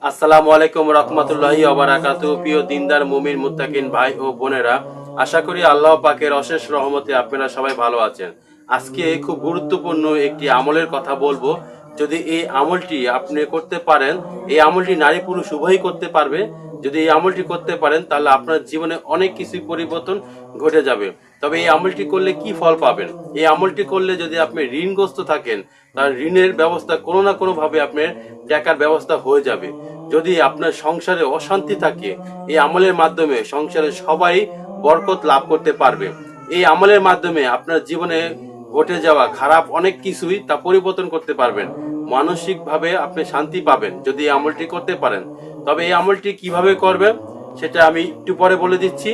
আসসালামু আলাইকুম রহমতুল্লাহি ওয়া বারাকাতুহু। প্রিয় দিনদার মুমিন মুত্তাকিন ভাই ও বোনেরা, আশা করি আল্লাহ পাকের অশেষ রহমতে আপনারা সবাই ভালো আছেন। আজকে খুব গুরুত্বপূর্ণ একটি আমলের কথা বলবো। যদি এই আমলটি আপনি করতে পারেন, এই আমলটি নারী পুরুষ উভয়ই করতে পারবে। যদি এই আমলটি করতে পারেন তাহলে আপনার জীবনে অনেক কিছু পরিবর্তন ঘটে যাবে। তবে এই আমলটি করলে কি ফল পাবেন? এই আমলটি করলে যদি আপনি ঋণগ্রস্ত থাকেন, তার ঋণের ব্যবস্থা কোনো না কোনো ভাবে আপনার টাকার ব্যবস্থা হয়ে যাবে। যদি আপনার সংসারে অশান্তি থাকে, এই আমলের মাধ্যমে সংসারে সবাই বরকত লাভ করতে পারবে। এই আমলের মাধ্যমে আপনার জীবনে ঘটে যাওয়া খারাপ অনেক কিছুই তা পরিবর্তন করতে পারবেন। মানসিক ভাবে আপনি শান্তি পাবেন যদি এই আমলটি করতে পারেন। তবে এই আমলটি কিভাবে করবেন সেটা আমি একটু পরে বলে দিচ্ছি।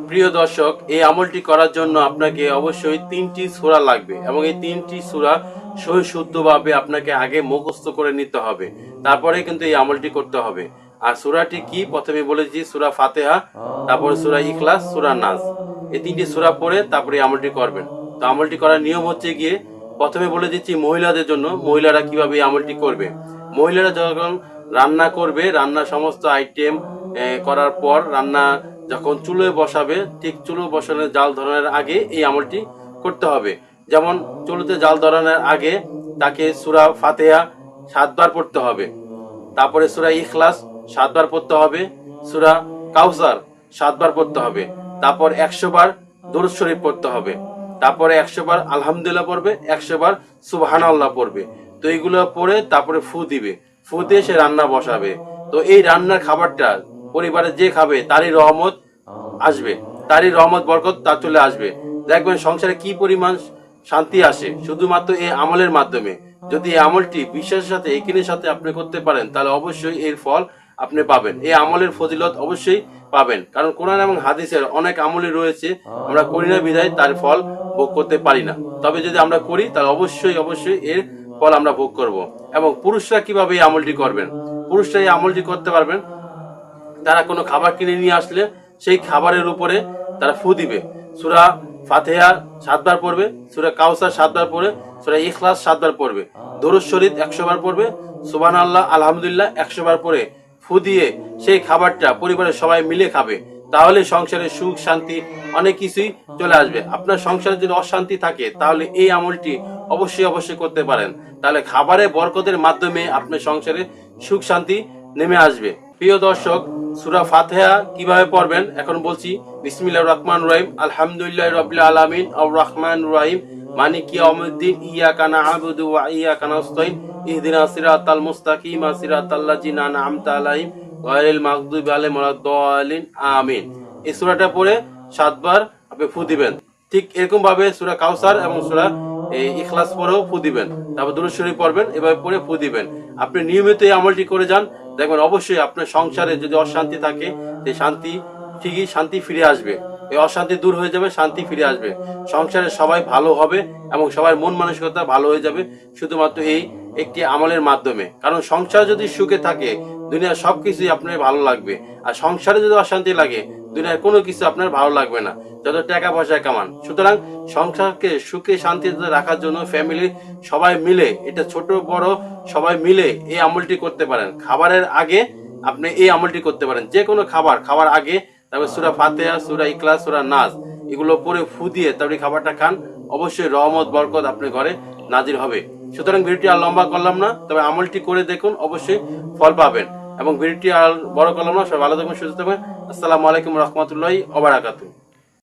প্রিয় দর্শক, এই আমলটি করার জন্য আপনাকে অবশ্যই 3টি সূরা লাগবে এবং এই 3টি সূরা সহি শুদ্ধভাবে আপনাকে আগে মুখস্থ করে নিতে হবে, তারপরে কিন্তু এই আমলটি করতে হবে। আর সূরাটি কি প্রথমে বলেছি, সূরা ফাতিহা, তারপরে সূরা ইখলাস, সূরা নাস, এই 3টি সূরা পড়ে তারপরে এই আমলটি করবেন। তো আমলটি করার নিয়ম হচ্ছে গিয়ে প্রথমে বলে দিচ্ছি মহিলাদের জন্য, মহিলারা কিভাবে এই আমলটি করবে। মহিলারা যখন রান্না করবে, রান্নার সমস্ত আইটেম করার পর রান্না যখন চুলোয় বসাবে, ঠিক চুলো বসানোর জাল ধরানোর আগে এই আমলটি করতে হবে। যেমন চুলোতে জাল ধরানোর আগে তাকে সূরা ফাতিহা 7 বার পড়তে হবে, তারপরে সূরা ইখলাস 7 বার পড়তে হবে, সূরা কাউসার 7 বার পড়তে হবে, তারপর 100 বার দুরূদ শরীফ পড়তে হবে, তারপরে 100 বার আলহামদুলিল্লাহ পড়বে, 100 বার সুবহানাল্লাহ পড়বে। তো এইগুলো পড়ে তারপরে ফু দিবে, ফু দিয়ে সে রান্না বসাবে। তো এই রান্নার খাবারটা পরিবারে যে খাবে তারই রহমত আসবে, তারই রহমত বরকত তার চলে আসবে। দেখবেন সংসারে কি পরিমাণ শান্তি আসে শুধুমাত্র এই আমলের মাধ্যমে। যদি এই আমলটি বিশ্বাসের সাথে একিনের সাথে আপনি করতে পারেন তাহলে অবশ্যই এর ফল আপনি পাবেন, এই আমলের ফজিলত অবশ্যই পাবেন। কারণ কোরআন এবং হাদিসের অনেক আমলই রয়েছে, আমরা করি না বিধায় তার ফল ভোগ করতে পারি না। তবে যদি আমরা করি তাহলে অবশ্যই অবশ্যই এর ফল আমরা ভোগ করব। এবং পুরুষরা কিভাবে এই আমলটি করবেন? পুরুষরা এই আমলটি করতে পারবেন, তারা কোনো খাবার কিনে নিয়ে আসলে সেই খাবারের উপরে তারা ফু দিবে। সূরা ফাতিহা 7 বার পড়বে, সূরা কাউসার 7 বার পড়বে, সূরা ইখলাস 7 বার পড়বে, দুরূদ শরীফ 100 বার পড়বে, সুবহানাল্লাহ আলহামদুলিল্লাহ 100 বার পড়ে ফু দিয়ে সেই খাবারটা পরিবারের সবাই মিলে খাবে। তাহলে সংসারে সুখ শান্তি অনেক কিছুই চলে আসবে। আপনার সংসারে যদি অশান্তি থাকে তাহলে এই আমলটি অবশ্যই অবশ্যই করতে পারেন। তাহলে খাবারের বরকতের মাধ্যমে আপনার সংসারে সুখ শান্তি নেমে আসবে। প্রিয় দর্শক, সূরা ফাতিহা কিভাবে পড়বেন এখন বলছি। বিসমিল্লাহির রহমানির রহিম, আলহামদুলিল্লাহি রাব্বিল আলামিন আর রহমানির রহিম মালিকি ইয়াউমিদ্দিন ইয়্যাকা না'বুদু ওয়া ইয়্যাকা নাস্তাইন ইহদিনাস সিরাতাল মুস্তাকিম সিরাতাল লাযিনা আন'আমতা আলাইহিম গায়রিল মাগদুবি আলাইহিম ওয়ালাদ-দাল্লিন আমিন। এই সূরাটা পড়ে 7 বার আপনি ফু দিবেন। ঠিক এরকম ভাবে সূরা কাউসার এবং সূরা ইখলাস পড়েও ফু দিবেন, তারপর দুরূদ শরীফ পড়বেন, এভাবে পড়ে ফু দিবেন। আপনি নিয়মিত এই আমলটি করে যান, দেখবেন অবশ্যই আপনার সংসারে যদি অশান্তি থাকে সেই শান্তি ঠিকই শান্তি ফিরে আসবে। এই অশান্তি দূর হয়ে যাবে, শান্তি ফিরে আসবে। সংসারে সবাই ভালো হবে এবং সবার মন মানসিকতা ভালো হয়ে যাবে শুধুমাত্র এই একটি আমলের মাধ্যমে। কারণ সংসার যদি সুখে থাকে দুনিয়ার সবকিছুই আপনার ভালো লাগবে, আর সংসারে যদি অশান্তি লাগে দুনিয়ার কোনো কিছু আপনার ভালো লাগবে না, যত টাকা পয়সা কামান। সুতরাং সংসারকে সুখে শান্তিতে রাখার জন্য ফ্যামিলির সবাই মিলে, এটা ছোট বড় সবাই মিলে এই আমলটি করতে পারেন। খাবারের আগে আপনি এই আমলটি করতে পারেন, যে কোনো খাবার খাওয়ার আগে তারপর সূরা ফাতিহা, সূরা ইখলাস, সূরা নাস এগুলো পরে ফু দিয়ে তারপরে খাবারটা খান, অবশ্যই রহমত বরকত আপনার ঘরে নাজির হবে। সুতরাং ভিডিওটি আর লম্বা করলাম না, তবে আমলটি করে দেখুন, অবশ্যই ফল পাবেন। এবং ভিডিওটি আর বড় করলাম না, সবাই ভালো থাকবেন, সুস্থ থাকবেন। আসসালামু আলাইকুম রহমতুল্লাহি ওয়া বারাকাতুহু।